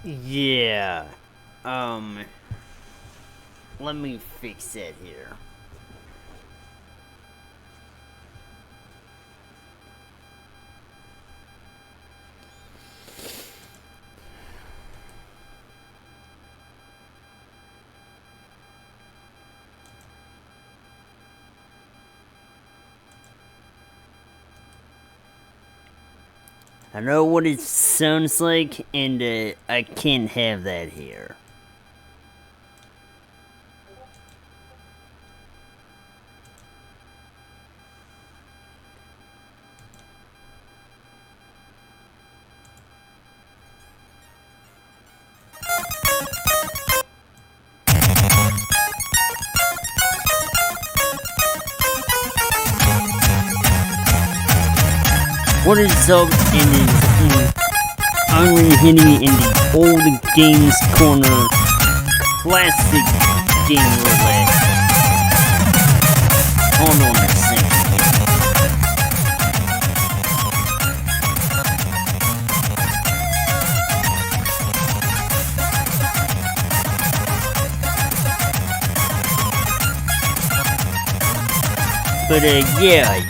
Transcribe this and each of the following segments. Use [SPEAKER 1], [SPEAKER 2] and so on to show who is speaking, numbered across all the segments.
[SPEAKER 1] Yeah. Let me fix that here. I know what it sounds like, and I can't have that here. What is up, and I'm hitting in the old games corner, classic game roulette. Hold on a second. But yeah.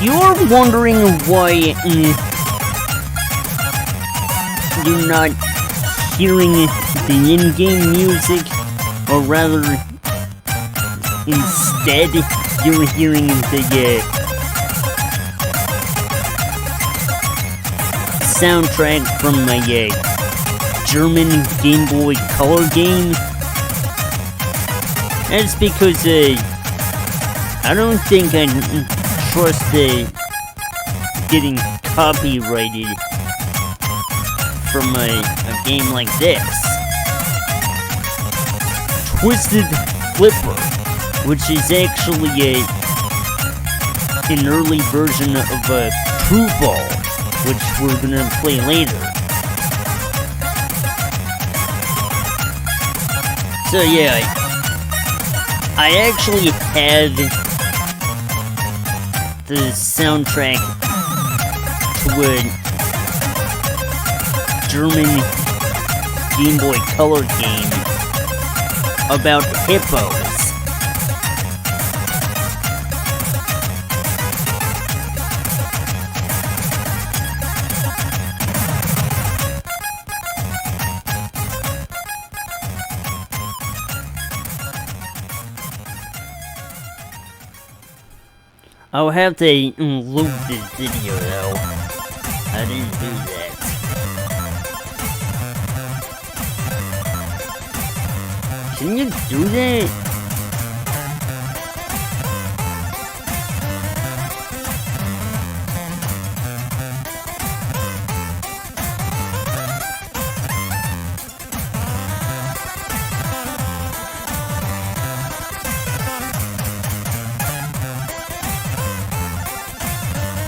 [SPEAKER 1] You're wondering why you're not hearing the in-game music, or rather, instead, you're hearing the soundtrack from my German Game Boy Color game. That's because I don't think I trust getting copyrighted from a game like this. Twisted Flipper, which is actually an early version of Crue Ball, which we're gonna play later. So yeah, I actually had the soundtrack to a German Game Boy Color game about hippos. I'll have to loop this video though. I didn't do that. Can you do that?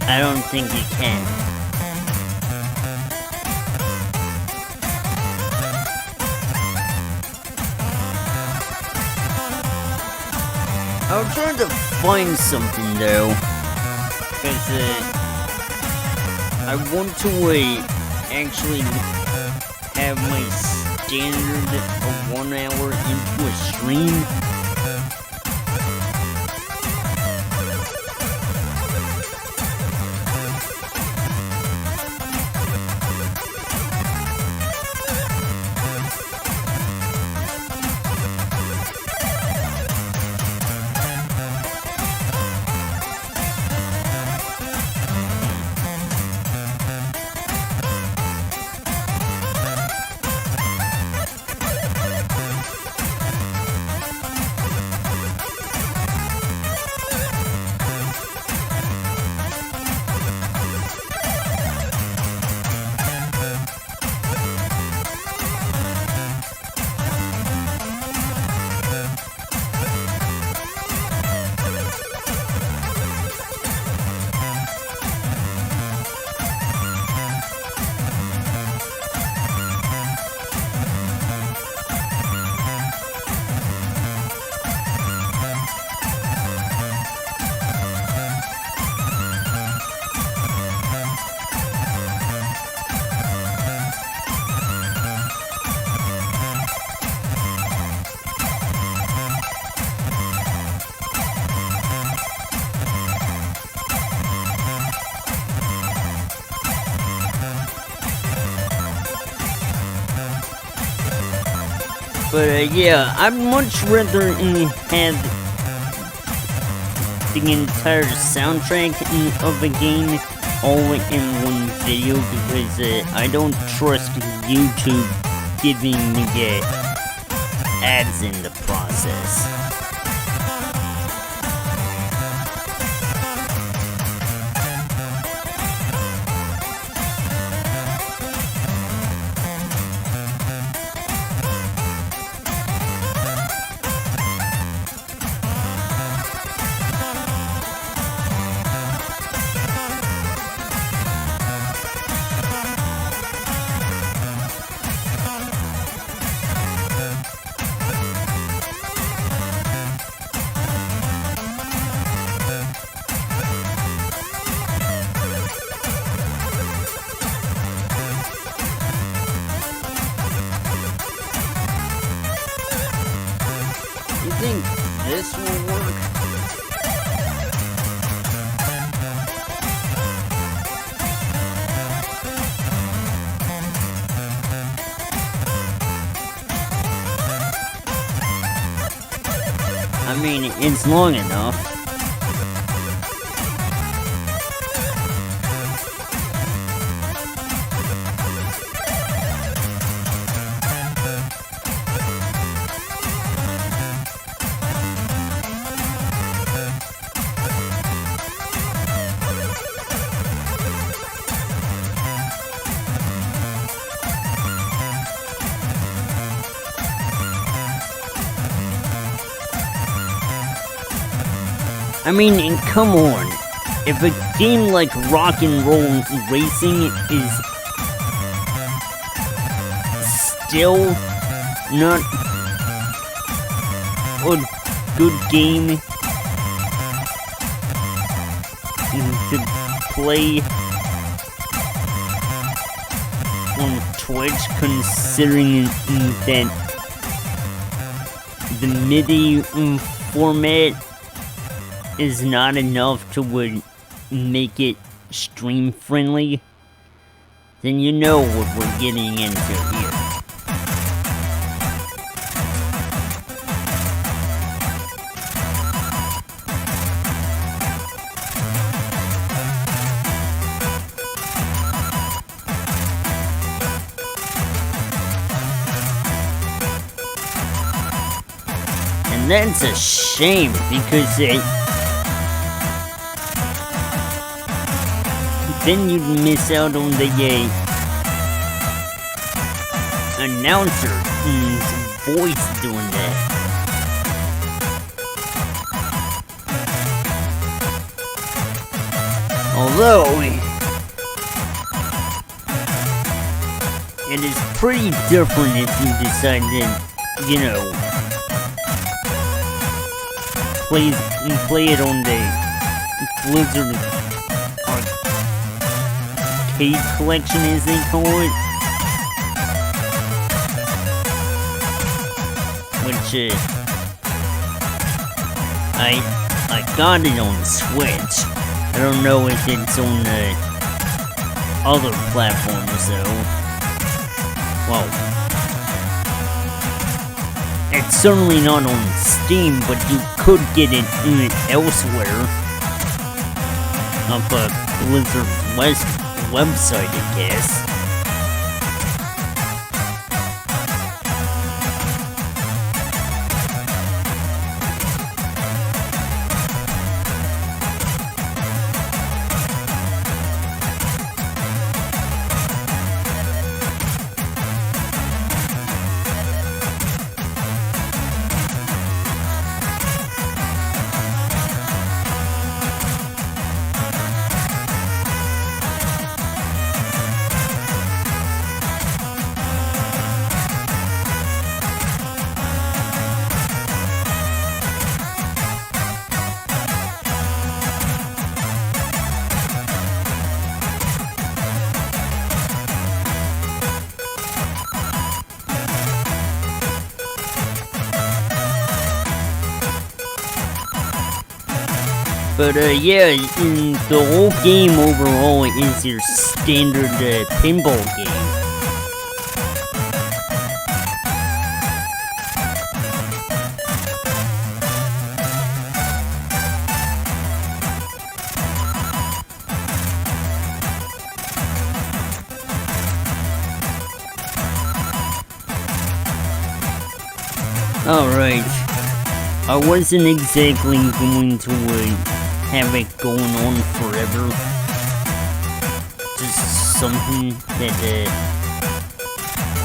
[SPEAKER 1] I don't think you can. I'm trying to find something though, because I want to actually have my standard of 1 hour into a stream. But yeah, I'd much rather have the entire soundtrack of a game all in one video, because I don't trust YouTube giving me ads in the process. You think this will work? I mean, it's long enough. I mean, come on. If a game like Rock and Roll Racing is still not a good game to play on Twitch, considering that the MIDI format is not enough to make it stream friendly, then you know what we're getting into here. And that's a shame, because then you'd miss out on the announcer's voice doing that. Although it is pretty different if you decide to, you know, play it on the Blizzard Arcade Collection, as they call it, which I got it on Switch. I don't know if it's on other platforms though. Well, it's certainly not on Steam, but you could get it elsewhere off a Blizzard West website, I guess. But yeah, the whole game overall is your standard pinball game. Alright. I wasn't exactly going to have it going on forever. Just something that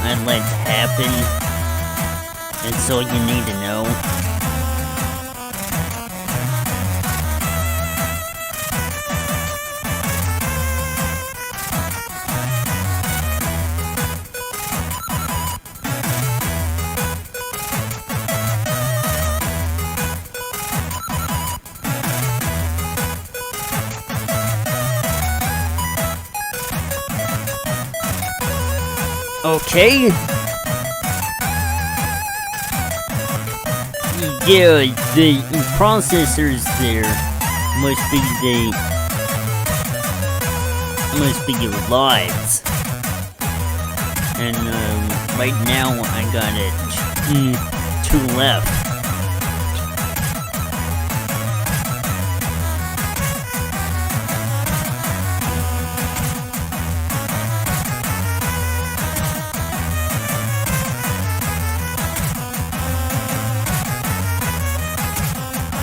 [SPEAKER 1] I'd let happen. That's all you need to know. Okay. Yeah, the processors there must be your lives. And right now I got it 2 left.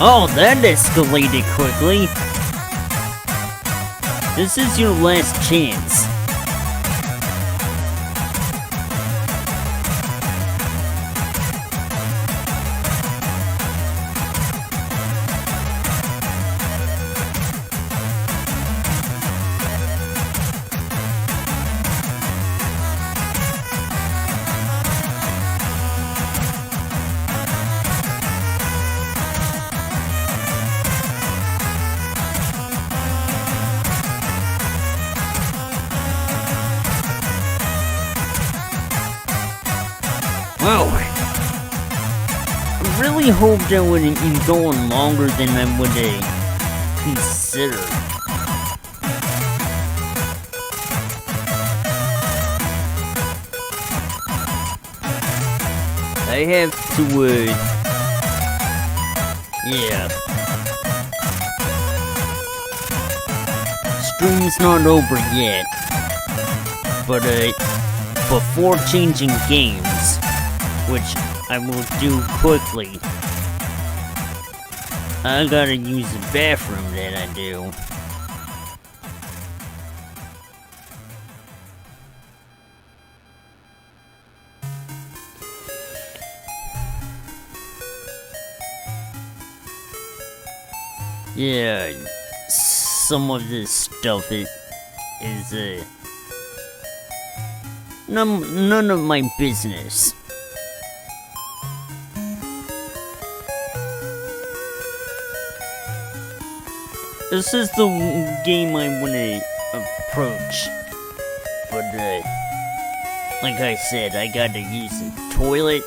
[SPEAKER 1] Oh, that escalated quickly. This is your last chance. Wow. I really hoped that would be going longer than I would consider. I have to, yeah. Stream's not over yet. But, before changing games, which I will do quickly, I gotta use the bathroom that I do. Yeah, some of this stuff is none of my business. This is the game I wanna approach, but like I said, I gotta use the toilet.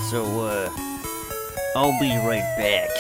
[SPEAKER 1] So, I'll be right back.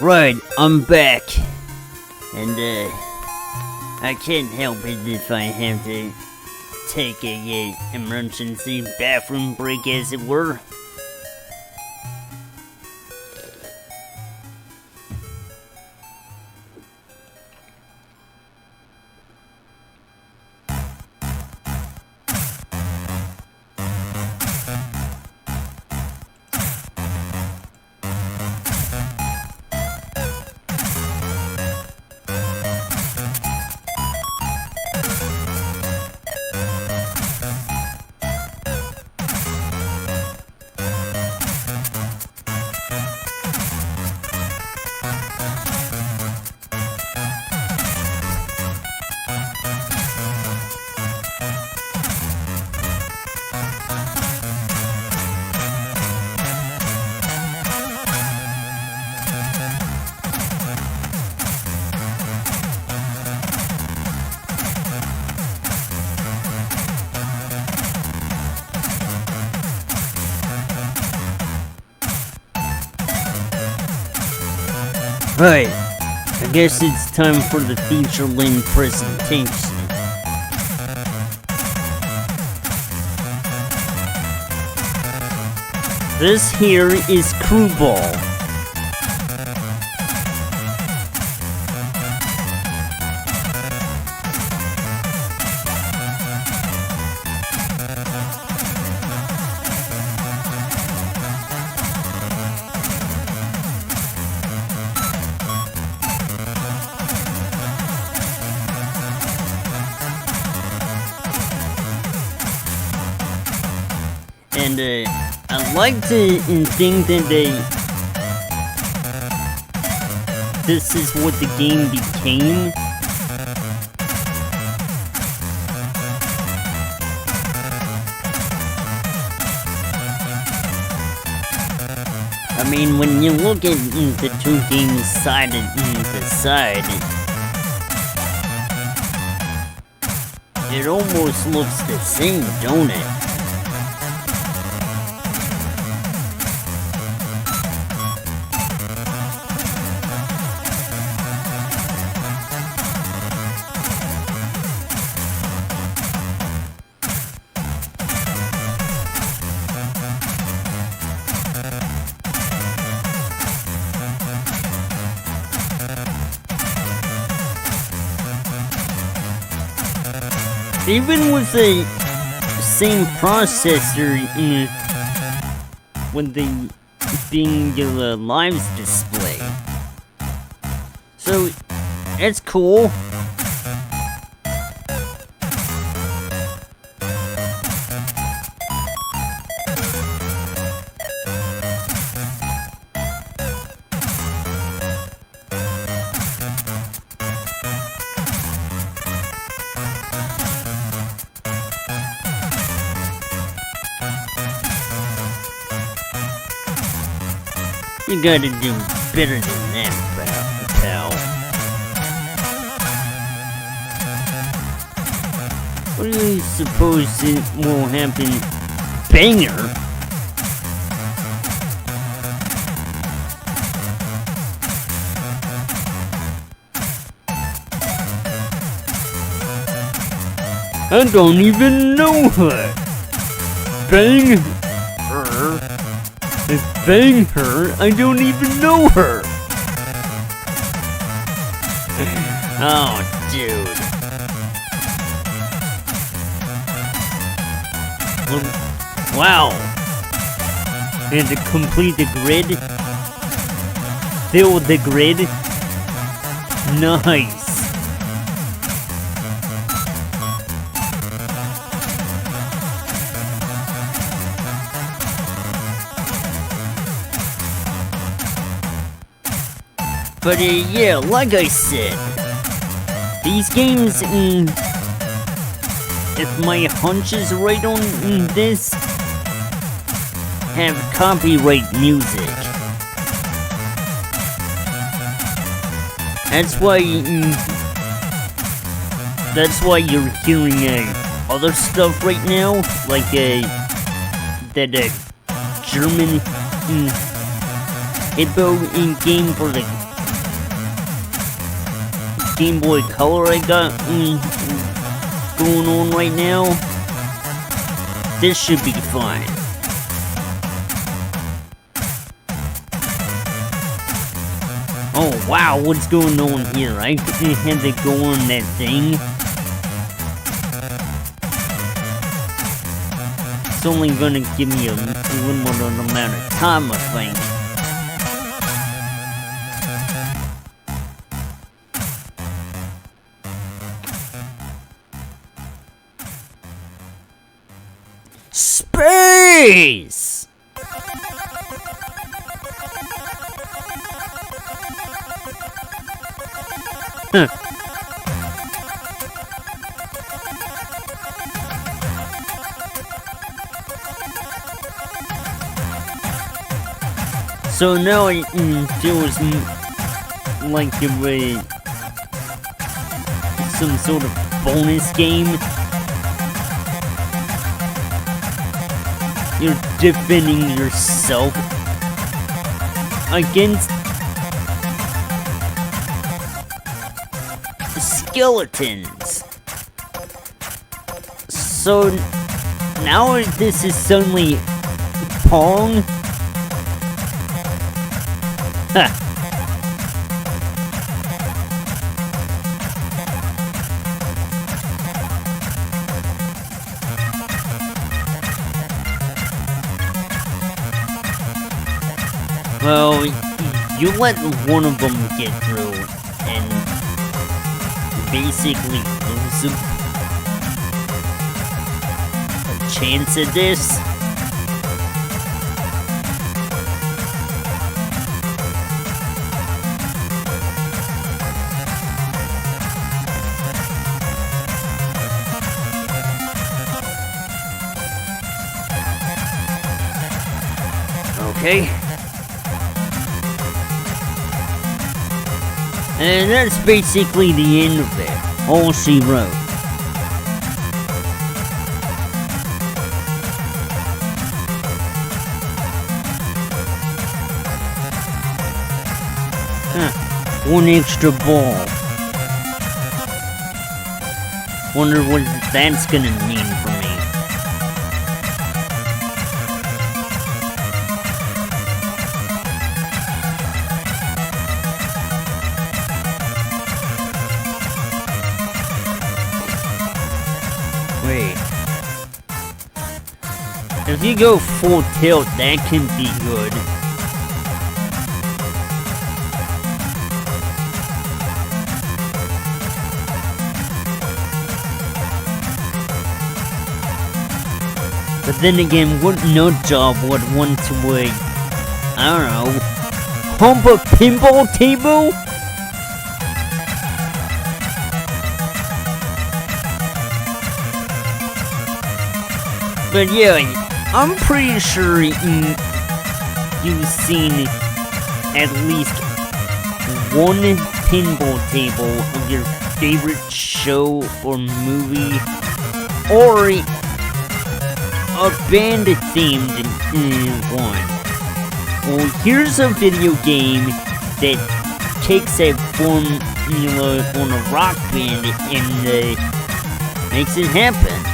[SPEAKER 1] Right, I'm back. And, I can't help it if I have to take a emergency bathroom break, as it were. Right, I guess it's time for the feature-length presentation. This here is Crue Ball. And I like to think that this is what the game became. I mean, when you look at the two games side by side, it almost looks the same, don't it? Even with the same processor when they being your lives display, so that's cool. You gotta do better than that, pal. What do you suppose it will happen? Banger? I don't even know her. Bang her. Bang her? I don't even know her. Oh, dude. Wow. And to complete the grid. Fill the grid. Nice. But yeah, like I said, these games, if my hunch is right on this, have copyright music. That's why you're hearing other stuff right now, like that German hippo game for the Game Boy Color I got going on right now, this should be fine. Oh wow, what's going on here? I had to go on that thing. It's only gonna give me a limited amount of time, I think. Space! Huh. So now there was like some sort of bonus game. You're defending yourself against skeletons. So now this is suddenly Pong. Huh. Well, you let one of them get through and basically lose a chance at this. Okay. And that's basically the end of it. All she wrote. Huh. One extra ball. Wonder what that's gonna mean for me. Wait. If you go full tilt, that can be good. But then again, what nut job would want to I don't know, pump a pinball table? But yeah, I'm pretty sure you've seen at least one pinball table of your favorite show or movie, or a band-themed one. Well, here's a video game that takes that formula on a rock band and makes it happen.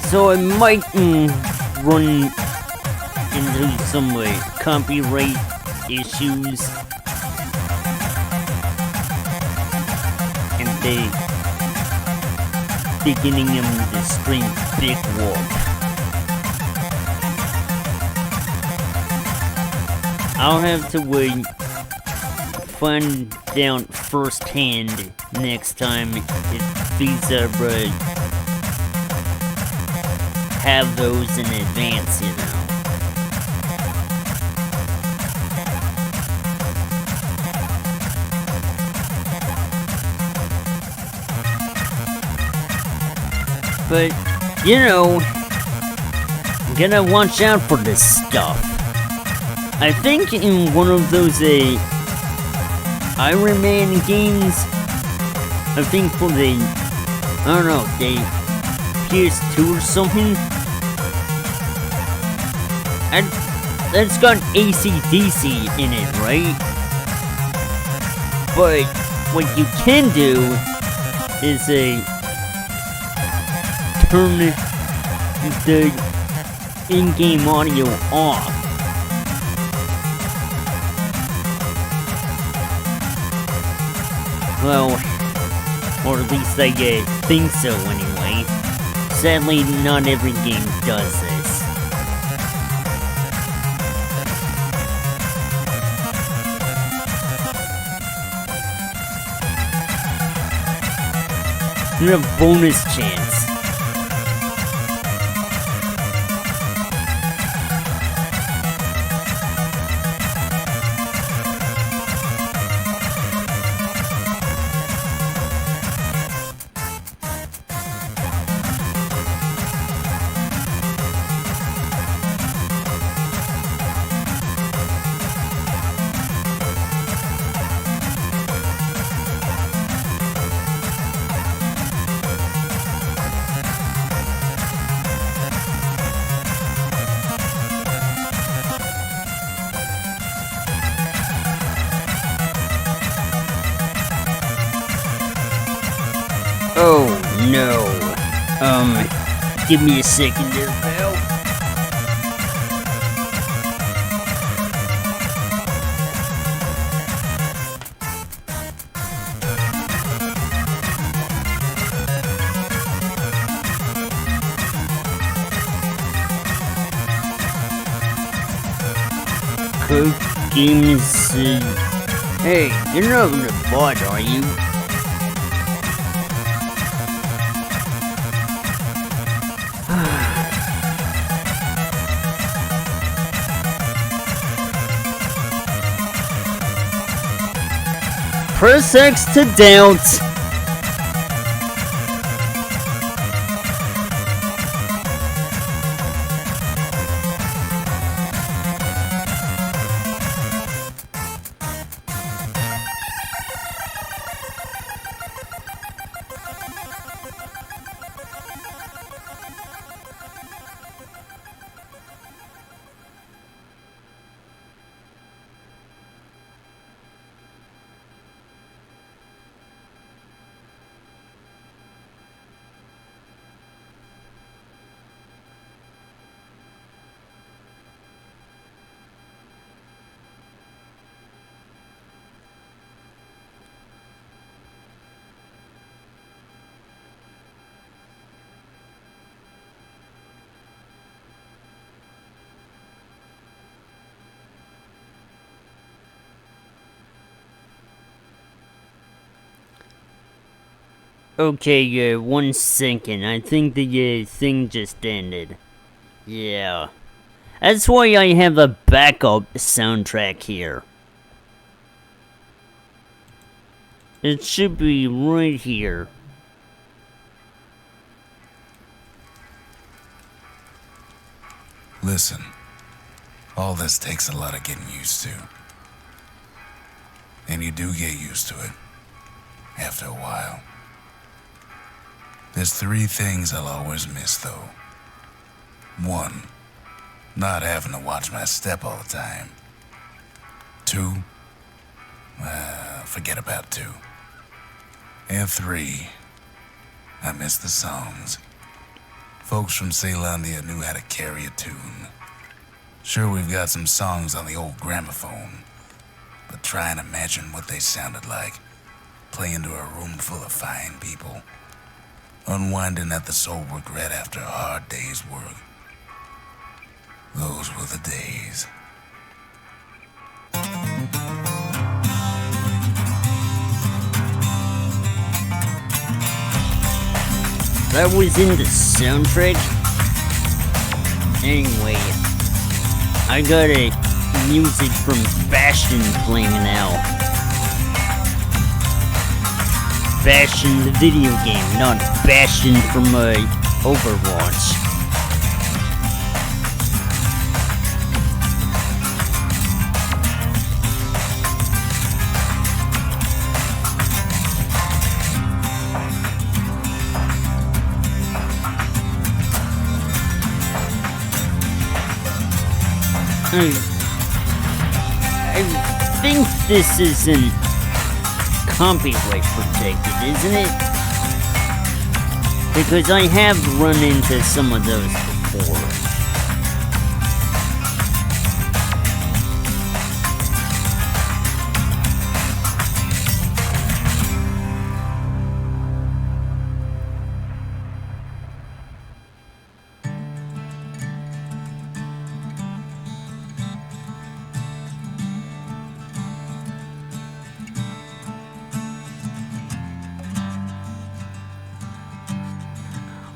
[SPEAKER 1] So it might run into some copyright issues and the beginning of the stream big warp. I'll have to wait find out firsthand next time if these have those in advance, you know. But, you know, I'm gonna watch out for this stuff. I think in one of those Iron Man games, I think for the, I don't know, the PS2 or something, and that's got AC/DC in it, right? But what you can do is turn the in-game audio off. Well, or at least I think so anyway. Sadly, not every game does this. You have a bonus chance. Oh, no. Give me a second there, pal. Coke Games, hey, you're not in the bot, are you? Press X to doubt. Okay, 1 second. I think the thing just ended. Yeah. That's why I have a backup soundtrack here. It should be right here.
[SPEAKER 2] Listen, all this takes a lot of getting used to. And you do get used to it. After a while. There's 3 things I'll always miss, though. 1, not having to watch my step all the time. 2, forget about 2. And 3, I miss the songs. Folks from Ceylondia knew how to carry a tune. Sure, we've got some songs on the old gramophone, but try and imagine what they sounded like, playing to a room full of fine people. Unwinding at the soul regret after a hard day's work. Those were the days.
[SPEAKER 1] That was in the soundtrack? Anyway, I got a music from Bastion playing now. Bastion the video game, not Bastion from Overwatch. I think this isn't copyright protected, isn't it? Because I have run into some of those before.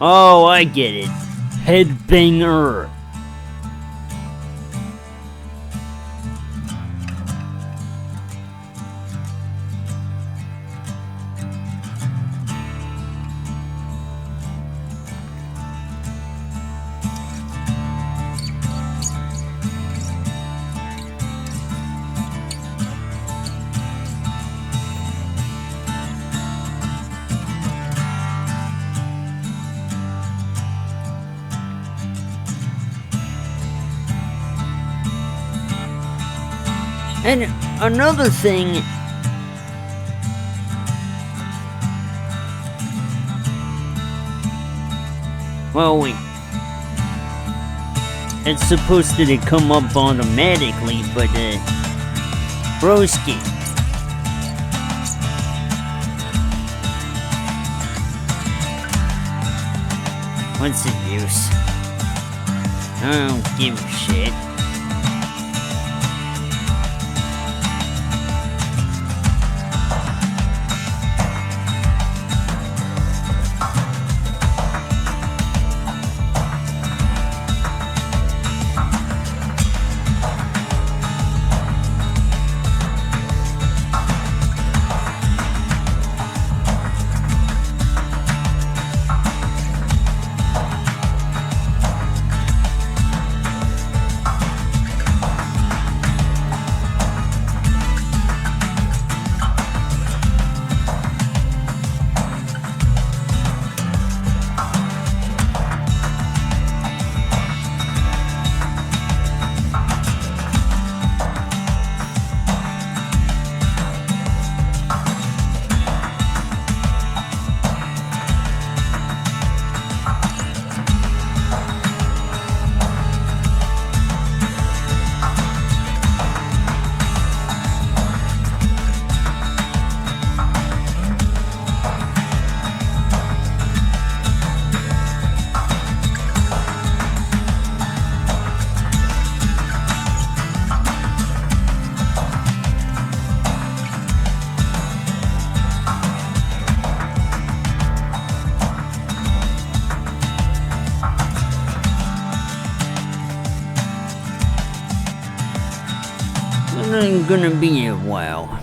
[SPEAKER 1] Oh, I get it. Headbanger. And another thing, well, wait, it's supposed to come up automatically, but broski, what's the use? I don't give a shit. It ain't gonna be a while.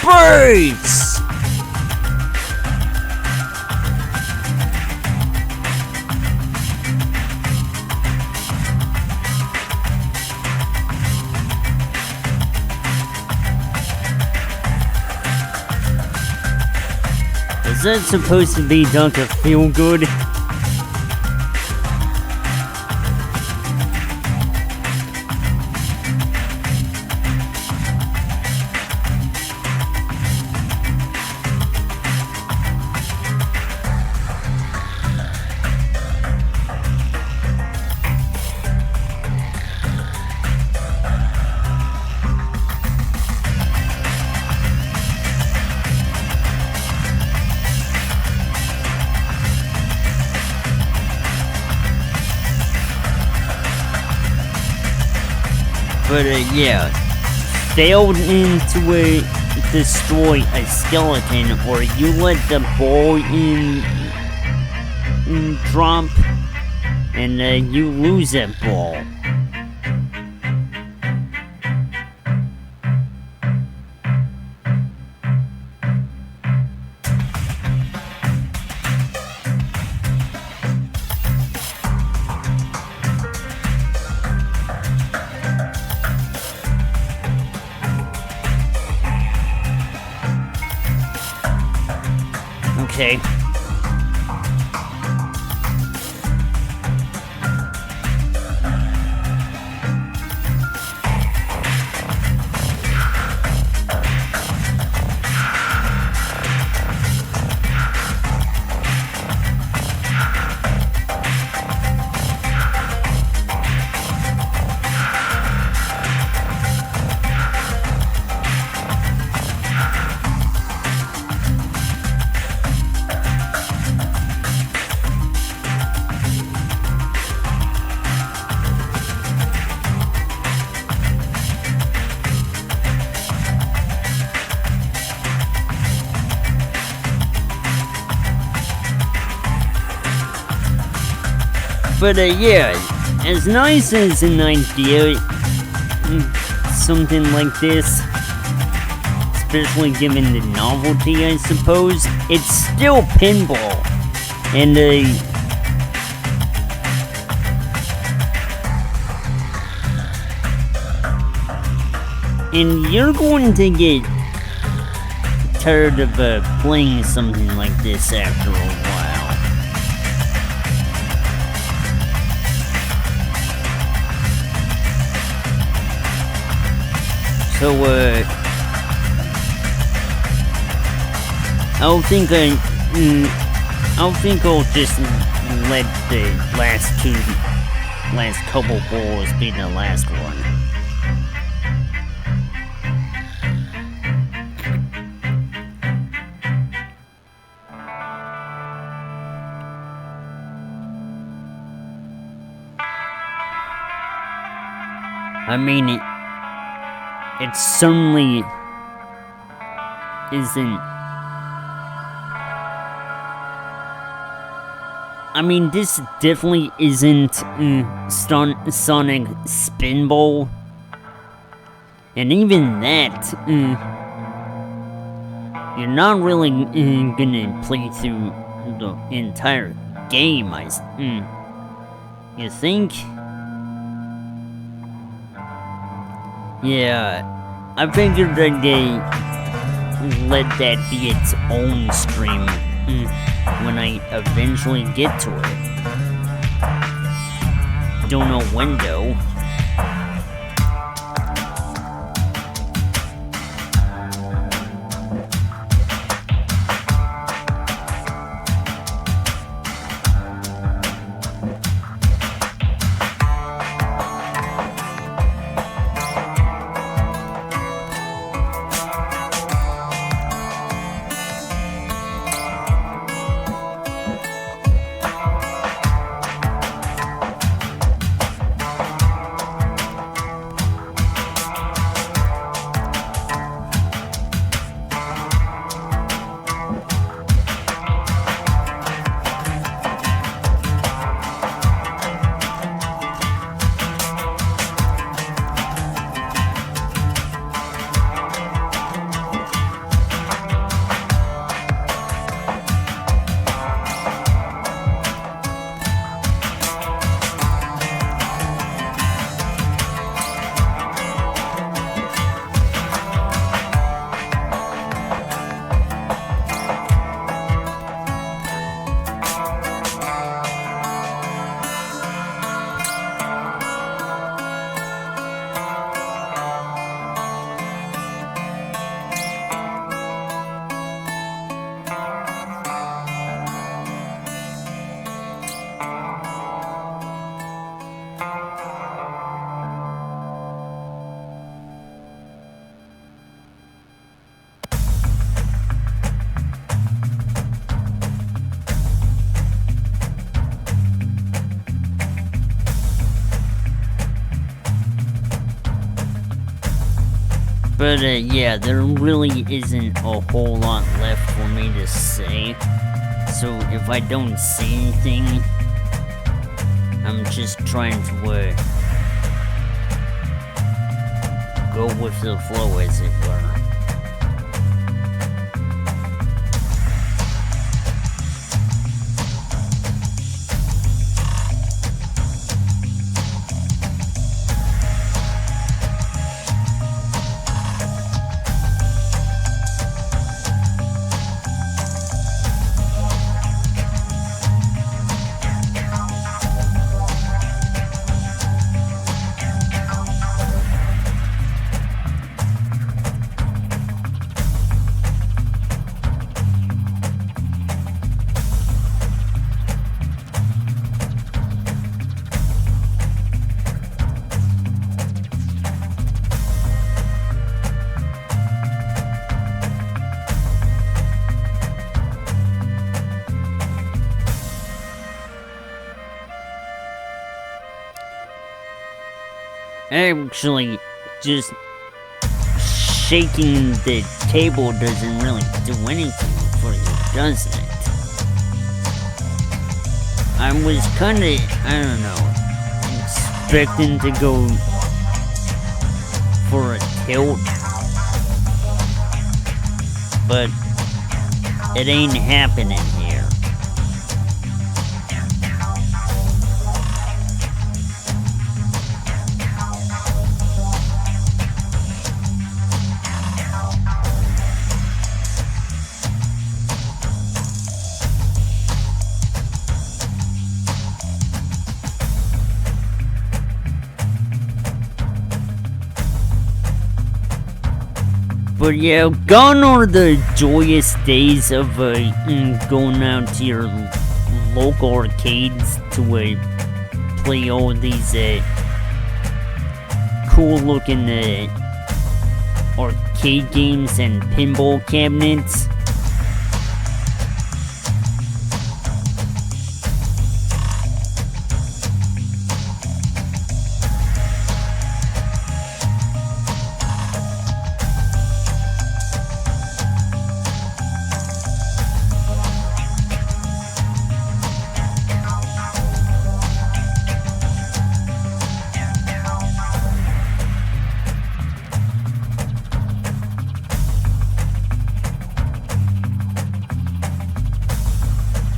[SPEAKER 1] Sprays! that supposed to be Dr. Feelgood? But yeah, failed into destroy a skeleton, or you let the ball drop, and you lose that ball. Okay. But yeah, as nice as an idea, something like this, especially given the novelty, I suppose, it's still pinball. And you're going to get tired of playing something like this after a while. So, I'll think I'll just let the last couple balls be the last one. I mean, it certainly isn't. I mean, this definitely isn't Sonic Spinball. And even that, you're not really gonna play through the entire game, you think? Yeah, I figured I'd let that be its own stream when I eventually get to it. Don't know when though. But yeah, there really isn't a whole lot left for me to say. So if I don't say anything, I'm just trying to go with the flow, as it were. Actually, just shaking the table doesn't really do anything for you, does it? I was kinda, I don't know, expecting to go for a tilt, but it ain't happening here. But yeah, gone are the joyous days of going out to your local arcades to play all these cool looking arcade games and pinball cabinets.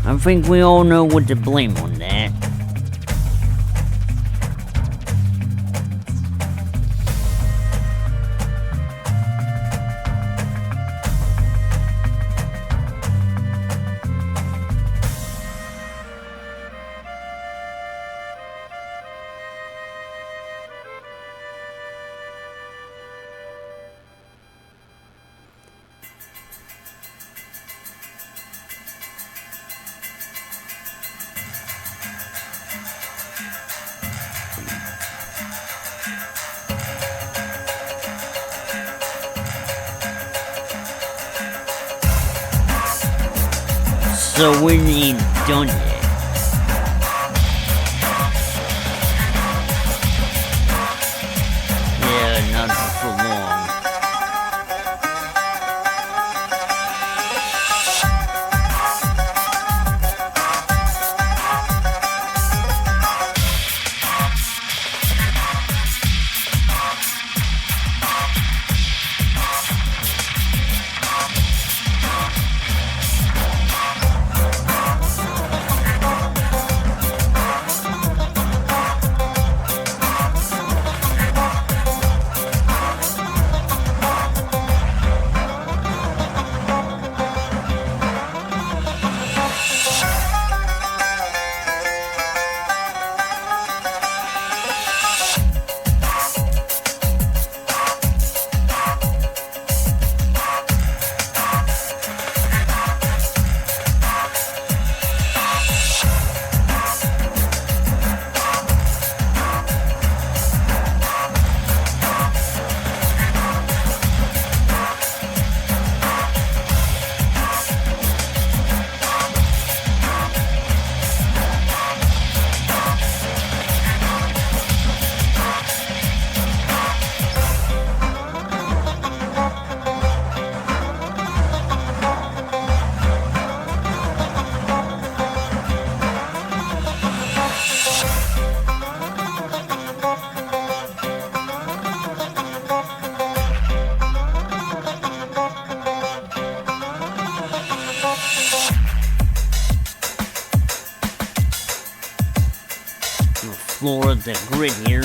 [SPEAKER 1] I think we all know what to blame on that. So we ain't done yet. Yeah, not for long. floor of the grid here.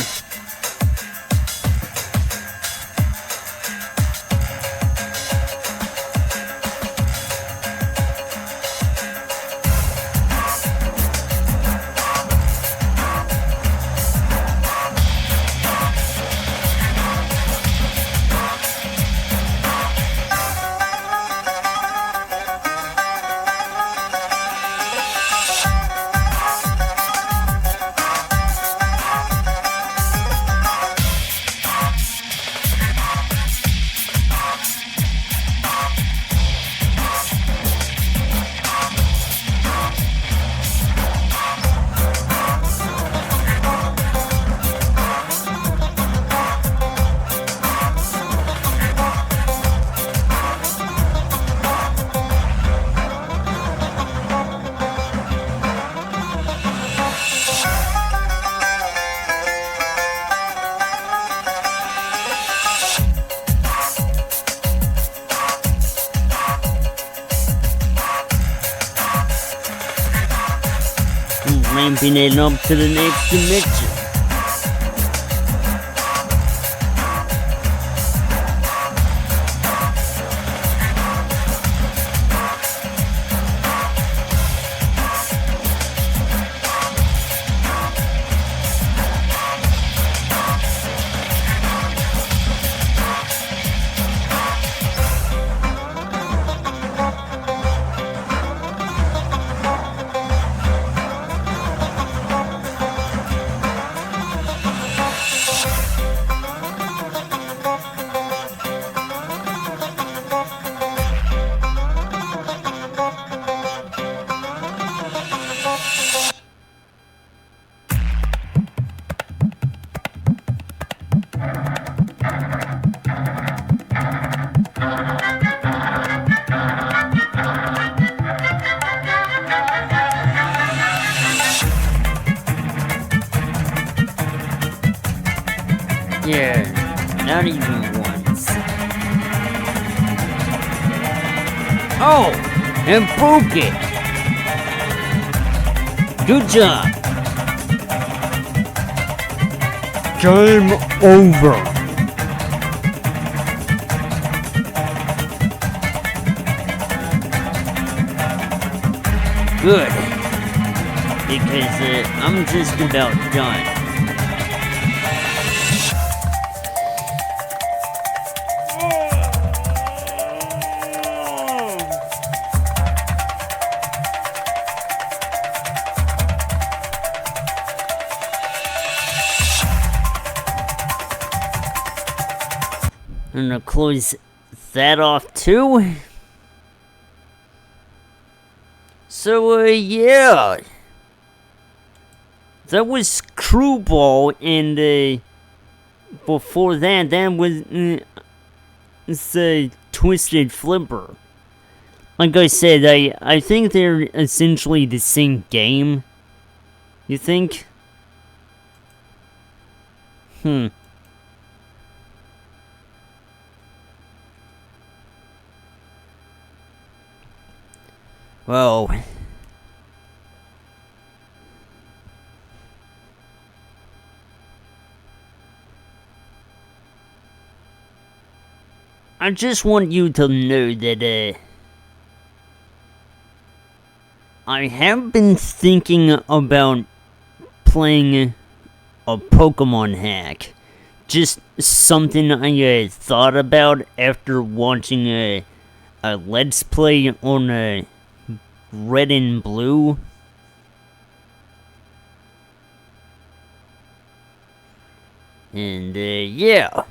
[SPEAKER 1] Ramping it up to the next dimension. Yeah, not even once. Oh, and broke it. Good job. Game over. Good. Because I'm just about done. I'm gonna close that off too. So, yeah. That was Crue Ball, and, before that, was, Twisted Flipper. Like I said, I think they're essentially the same game. You think? Well, I just want you to know that, I have been thinking about playing a Pokemon hack. Just something I thought about after watching a Let's Play on Red and Blue. And, yeah.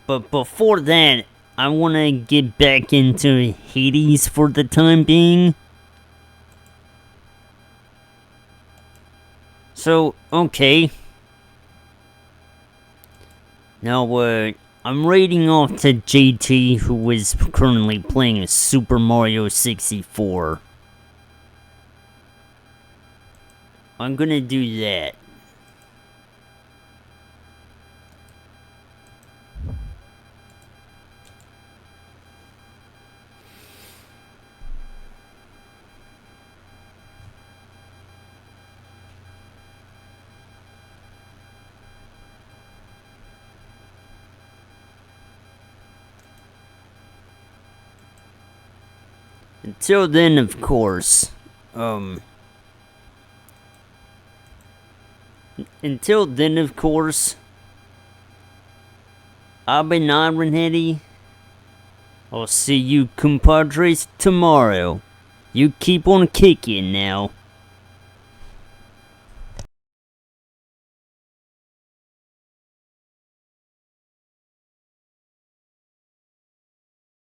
[SPEAKER 1] But before that, I want to get back into Hades for the time being. So, okay. Now, I'm raiding off to JT, who is currently playing Super Mario 64. I'm gonna do that. Until then, of course, I've been Iron Heady. I'll see you compadres tomorrow. You keep on kicking now.